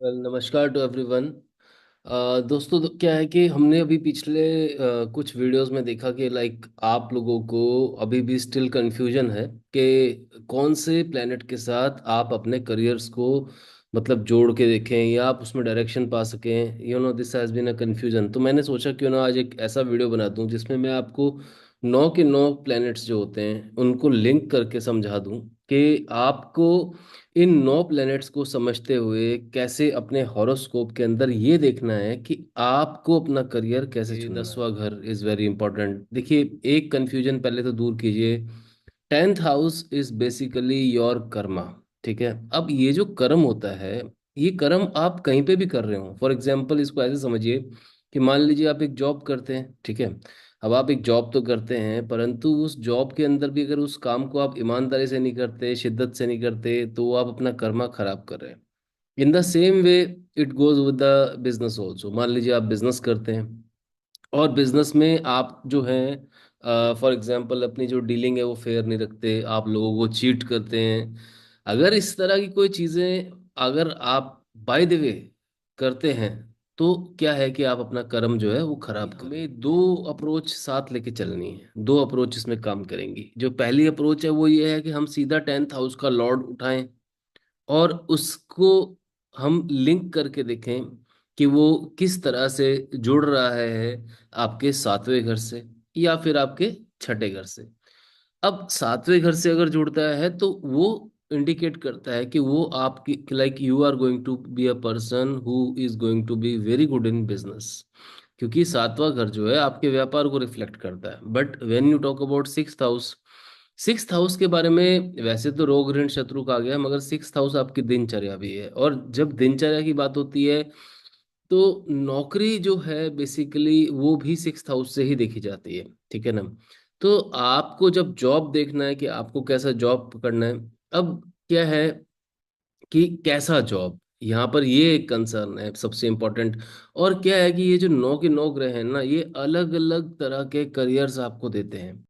नमस्कार to everyone. दोस्तों, क्या है कि हमने अभी पिछले कुछ वीडियोस में देखा कि लाइक आप लोगों को अभी भी स्टिल कंफ्यूजन है कि कौन से प्लेनेट के साथ आप अपने करियर्स को मतलब जोड़ के देखें या आप उसमें डायरेक्शन पा सकें। This has been a confusion. तो मैंने सोचा क्यों ना आज एक ऐसा वीडियो बना दूं जिसमें मैं आपको 9 के 9 प्लैनेट्स जो होते हैं उनको लिंक करके समझा दूं कि आपको इन 9 प्लैनेट्स को समझते हुए कैसे अपने हॉरोस्कोप के अंदर ये देखना है कि आपको अपना करियर कैसे चुनना है। 10वां घर इज वेरी इंपॉर्टेंट। देखिए, एक कंफ्यूजन पहले तो दूर कीजिए। 10th house is basically your Karma. ठीक है, अब ये जो कर्म होता है, ये कर्म आप कहीं पे भी कर रहे हो। फॉर एग्जाम्पल, इसको ऐसे समझिए कि मान लीजिए आप एक जॉब करते हैं। ठीक है, अब आप एक जॉब तो करते हैं, परंतु उस जॉब के अंदर भी अगर उस काम को आप ईमानदारी से नहीं करते, शिद्दत से नहीं करते, तो वो आप अपना कर्मा खराब कर रहे हैं। In the same way it goes with the business also. मान लीजिए आप बिजनेस करते हैं और बिजनेस में आप जो हैं, फॉर एग्जांपल, अपनी जो डीलिंग है वो फेयर नहीं रखते, आप लोगों को चीट करते हैं। अगर इस तरह की कोई चीज़ें अगर आप बाय द वे करते हैं, तो क्या है कि आप अपना कर्म जो है वो खराब कर। हमें दो अप्रोच साथ लेके चलनी है, दो अप्रोच इसमें काम करेंगी। जो पहली अप्रोच है वो ये है कि हम सीधा 10th हाउस का लॉर्ड उठाएं और उसको हम लिंक करके देखें कि वो किस तरह से जुड़ रहा है आपके 7वें घर से या फिर आपके 6ठे घर से। अब 7वें घर से अगर जुड़ता है तो वो इंडिकेट करता है कि वो आपकी like you are going to be a person who is going to be very good in business, क्योंकि 7वां घर जो है आपके व्यापार को रिफ्लेक्ट करता है। But when you talk about 6th house, 6th house के बारे में वैसे तो रोग ऋण शत्रु का आ गया, मगर 6th हाउस आपकी दिनचर्या भी है। और जब दिनचर्या की बात होती है तो नौकरी जो है बेसिकली वो भी 6th हाउस से ही देखी जाती है। ठीक है ना। तो आपको जब जॉब देखना है कि आपको कैसा जॉब पकड़ना है, अब क्या है कि कैसा जॉब, यहाँ पर ये एक कंसर्न है सबसे इम्पोर्टेंट। और क्या है कि ये जो 9 के 9 ग्रह हैं ना, ये अलग अलग तरह के करियर्स आपको देते हैं।